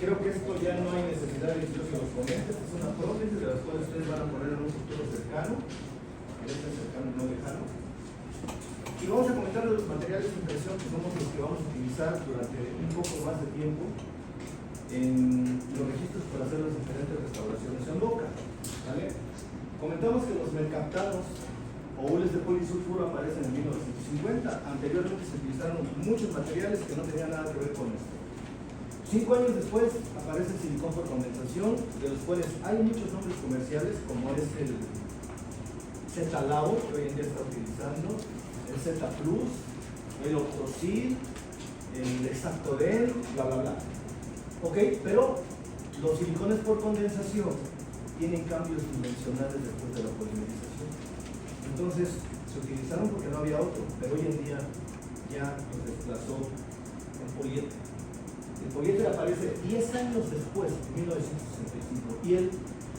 Creo que esto ya no hay necesidad de que yo se los comente. Es una prótesis de las cuales ustedes van a poner en un futuro cercano, cercano y no lejano. Y vamos a comentar de los materiales de impresión que somos los que vamos a utilizar durante un poco más de tiempo en los registros para hacer las diferentes restauraciones en boca. ¿Vale? Comentamos que los mercaptanos o hules de polisulfuro aparecen en 1950. Anteriormente se utilizaron muchos materiales que no tenían nada que ver con esto. 5 años después aparece el silicón por condensación, de los cuales hay muchos nombres comerciales, como es el Z-Labo, que hoy en día está utilizando, el Z-Plus, el Octosil, el Exactoden, bla bla bla. Ok, pero los silicones por condensación tienen cambios dimensionales después de la polimerización. Entonces se utilizaron porque no había otro, pero hoy en día ya los desplazó el poliéter. El poliéter aparece 10 años después, en 1965, y el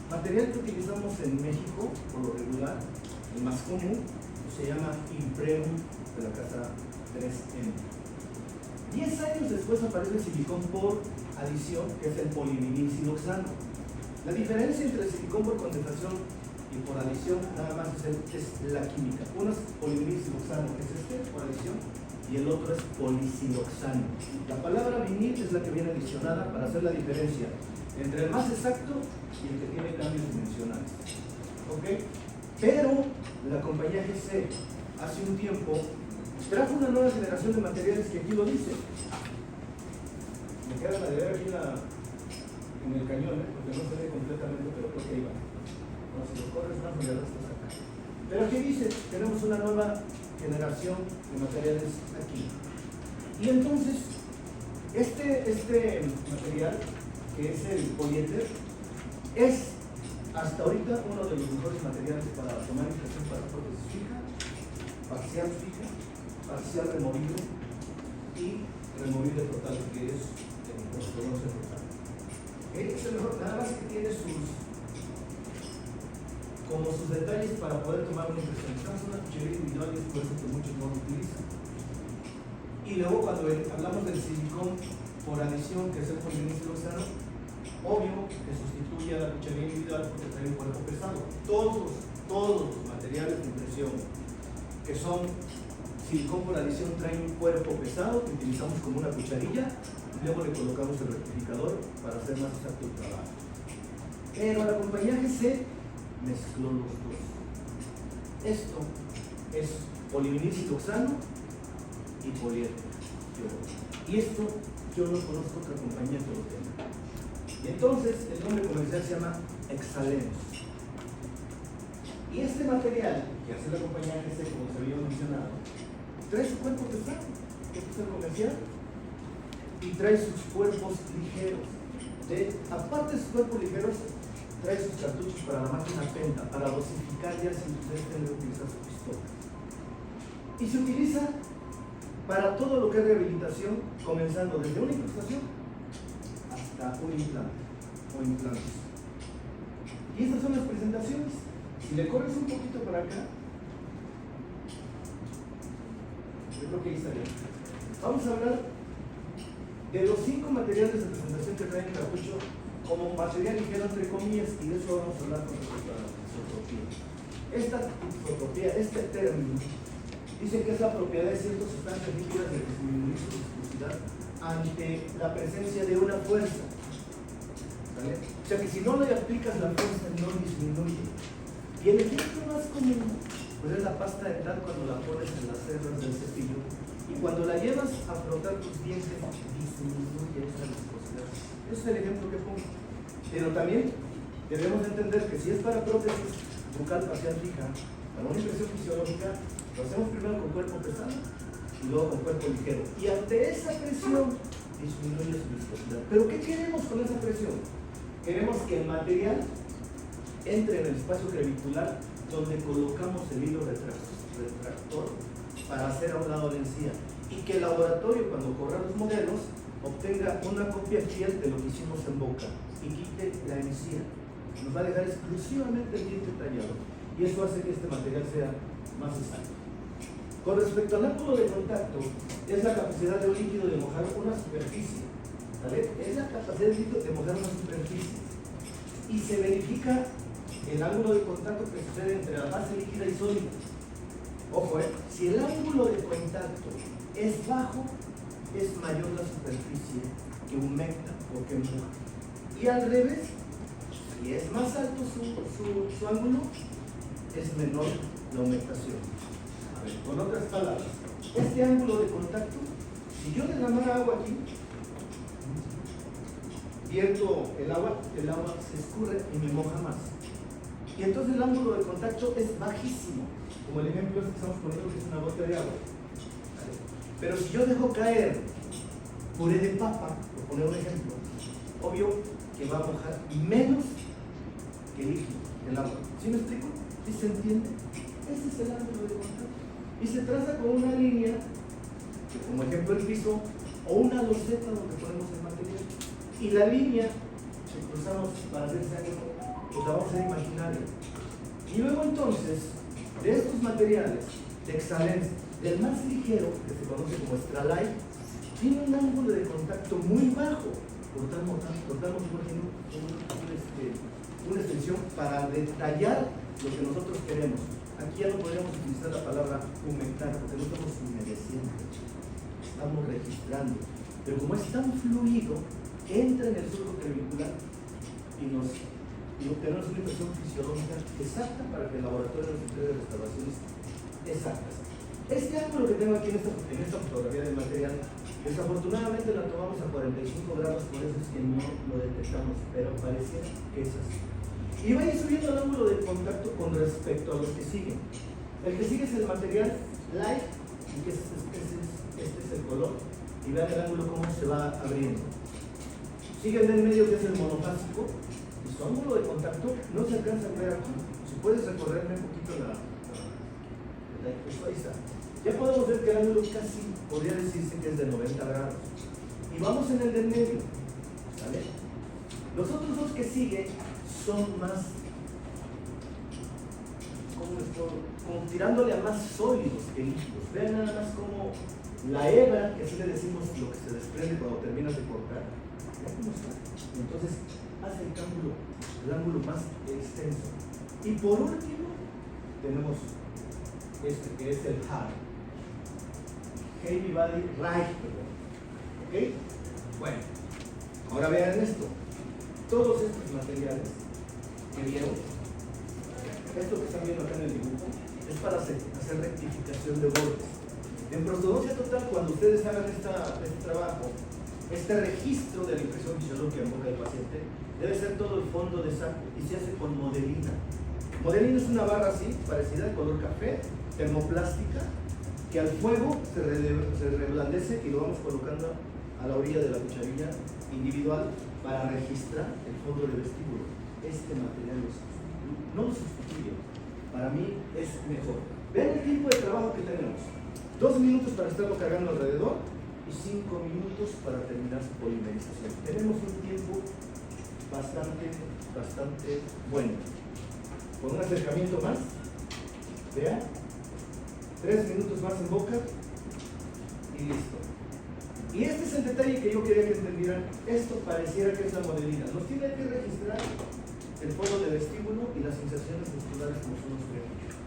material que utilizamos en México, por lo regular, el más común, se llama Impreum de la casa 3M. 10 años después aparece el silicón por adición, que es el polivinilsiloxano. La diferencia entre el silicón por condensación y por adición nada más es la química. Uno es polivinilsiloxano, que es este, por adición, y el otro es polisiloxano. La palabra vinil es la que viene adicionada para hacer la diferencia entre el más exacto y el que tiene cambios dimensionales. ¿Ok? Pero la compañía GC hace un tiempo trajo una nueva generación de materiales que aquí lo dice. Me queda la de ver aquí en el cañón, porque no se ve completamente, pero creo que ahí va. No, si lo corres más, ya lo estás acá. Pero aquí dice, tenemos una nueva generación de materiales aquí. Y entonces, este material, que es el poliéter, es hasta ahorita uno de los mejores materiales para tomar impresión para prótesis fija, parcial removible y removible total, que es el conoce total. Es el mejor, nada más que tiene como sus detalles para poder tomar una impresión. Estamos en una cuchilla individual y es por eso que muchos no lo utilizan. Y luego cuando hablamos del silicón por adición, que es el polivinilsiloxano, obvio que sustituye a la cuchilla individual porque trae un cuerpo pesado. Todos los materiales de impresión que son silicón por adición traen un cuerpo pesado que utilizamos como una cucharilla y luego le colocamos el rectificador para hacer más exacto el trabajo. Pero la compañía GC mezcló los dos. Esto es polivinilsiloxano y poliéter. Y esto yo no conozco otra compañía que lo tenga. Y entonces el nombre comercial se llama Exalenos. Y este material que hace la compañía GC, como se había mencionado, trae su cuerpo pesado, que es el comercial, y trae sus cuerpos ligeros. Aparte de sus cuerpos ligeros, trae sus cartuchos para la máquina penta, para dosificar ya si ustedes tienen que utilizar su pistola. Y se utiliza para todo lo que es rehabilitación, comenzando desde una incrustación hasta un implante o implantes. Y estas son las presentaciones. Si le corres un poquito para acá, yo creo que ahí está bien. Vamos a hablar de los 5 materiales de presentación que traen el cartucho como material ligero entre comillas, y de eso vamos a hablar con respecto a la isotropía. Esta isotropía, este término, dice que es la propiedad de ciertas sustancias líquidas de disminuir su viscosidad ante la presencia de una fuerza. ¿Vale? O sea que si no le aplicas la fuerza no disminuye. Y el ejemplo más común pues es la pasta dental cuando la pones en las cerdas del cepillo y cuando la llevas a frotar tus dientes disminuye esa viscosidad. Ese es el ejemplo que pongo. Pero también debemos entender que si es para prótesis bucal facial fija, para una impresión fisiológica, lo hacemos primero con cuerpo pesado y luego con cuerpo ligero. Y ante esa presión disminuye su viscosidad. ¿Pero qué queremos con esa presión? Queremos que el material entre en el espacio crevicular donde colocamos el hilo retractor para hacer a un lado la encía y que el laboratorio cuando corra los modelos obtenga una copia fiel de lo que hicimos en boca y quite la encía. Nos va a dejar exclusivamente el diente tallado y eso hace que este material sea más exacto. Con respecto al ángulo de contacto, es la capacidad de un líquido de mojar una superficie ¿vale? Es la capacidad del líquido de mojar una superficie. Y se verifica el ángulo de contacto que sucede entre la fase líquida y sólida. Ojo, si el ángulo de contacto es bajo, es mayor la superficie que humecta o que moja. Y al revés, si es más alto su ángulo, es menor la humectación. A ver, con otras palabras, este ángulo de contacto, si yo derramara agua aquí, vierto el agua se escurre y me moja más. Y entonces el ángulo de contacto es bajísimo, como el ejemplo que estamos poniendo, que es una gota de agua. ¿Vale? Pero si yo dejo caer puré de papa, por poner un ejemplo, obvio que va a mojar menos que líquido, el agua. ¿Sí me explico? ¿Sí se entiende? Este es el ángulo de contacto. Y se traza con una línea, que como ejemplo el piso, o una loseta donde ponemos el material. Y la línea que cruzamos para hacer ese ángulo, pues la vamos a hacer imaginaria. Y luego entonces, de estos materiales de excelencia, del más ligero, que se conoce como Stralite, tiene un ángulo de contacto muy bajo. Cortamos una extensión para detallar lo que nosotros queremos. Aquí ya no podríamos utilizar la palabra humectar, porque no estamos humedeciendo, estamos registrando. Pero como es tan fluido, entra en el surco clavicular y obtenemos una impresión fisiológica exacta para que el laboratorio nos entregue restauraciones exactas. Este ángulo que tengo aquí en esta fotografía del material, desafortunadamente la tomamos a 45 grados, por eso es que no lo detectamos, pero pareciera que es así. Y va a ir subiendo el ángulo de contacto con respecto a los que siguen. El que sigue es el material light, y que este es el color, y vean el ángulo cómo se va abriendo. Sigue el del medio, que es el monofásico, y su ángulo de contacto no se alcanza a ver aquí. Si puedes recorrerme un poquito ahí está. Ya podemos ver que el ángulo casi podría decirse que es de 90 grados. Y vamos en el del medio, ¿vale? Los otros dos que siguen son más, como tirándole a más sólidos que líquidos. Vean nada más como la hebra, que así le decimos lo que se desprende cuando terminas de cortar. Vean cómo está. Entonces hace el ángulo más extenso. Y por último, tenemos este que es el Heavy Body Right. ¿Ok? Bueno, ahora vean esto. Todos estos materiales que vieron, esto que están viendo acá en el dibujo, es para hacer rectificación de bordes. En ortodoncia total, cuando ustedes hagan este trabajo, este registro de la impresión fisiológica en boca del paciente, debe ser todo el fondo de saco y se hace con modelina. Modelina es una barra así, parecida, de color café, termoplástica, que al fuego se reblandece y lo vamos colocando a la orilla de la cucharilla individual para registrar el fondo del vestíbulo. Este material no lo sustituye, para mí es mejor. Vean el tiempo de trabajo que tenemos: 2 minutos para estarlo cargando alrededor y 5 minutos para terminar su polimerización. Tenemos un tiempo bastante bueno. Con un acercamiento más, vean, 3 minutos más en boca y listo. Y este es el detalle que yo quería que entendieran. Esto pareciera que es la modelina. Nos tiene que registrar el fondo del vestíbulo y las sensaciones musculares como son los frenillos.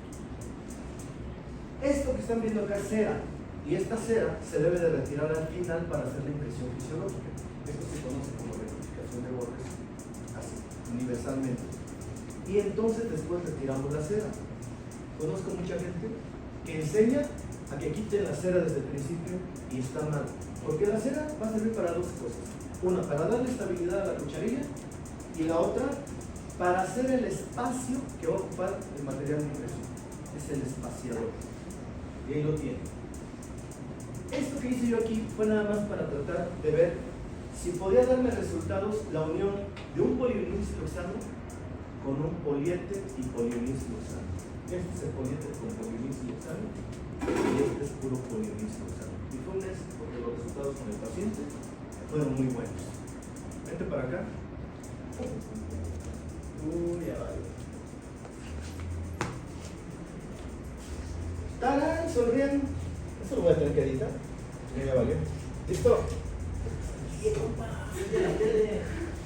Esto que están viendo acá es cera, y esta cera se debe de retirar al final para hacer la impresión fisiológica. Esto se conoce como rectificación de bordes, así, universalmente. Y entonces después retiramos la cera. Conozco mucha gente que enseña a que quiten la cera desde el principio y está mal. Porque la cera va a servir para 2 cosas. Una, para darle estabilidad a la cucharilla, y la otra, para hacer el espacio que va a ocupar el material de impresión. Es el espaciador. Y ahí lo tiene. Esto que hice yo aquí fue nada más para tratar de ver si podía darme resultados la unión de un polivinil siloxano con un poliéter y polivinil siloxano. Este es el poliéter con polivinil siloxano y este es puro polivinil siloxano. Y fue un éxito porque los resultados con el paciente fueron muy buenos. Vente para acá. Ya vale. ¡Tarán! Sonríen. Eso lo voy a tener que editar. Ya vale. ¿Listo? ¡Quieto, pa! Tele.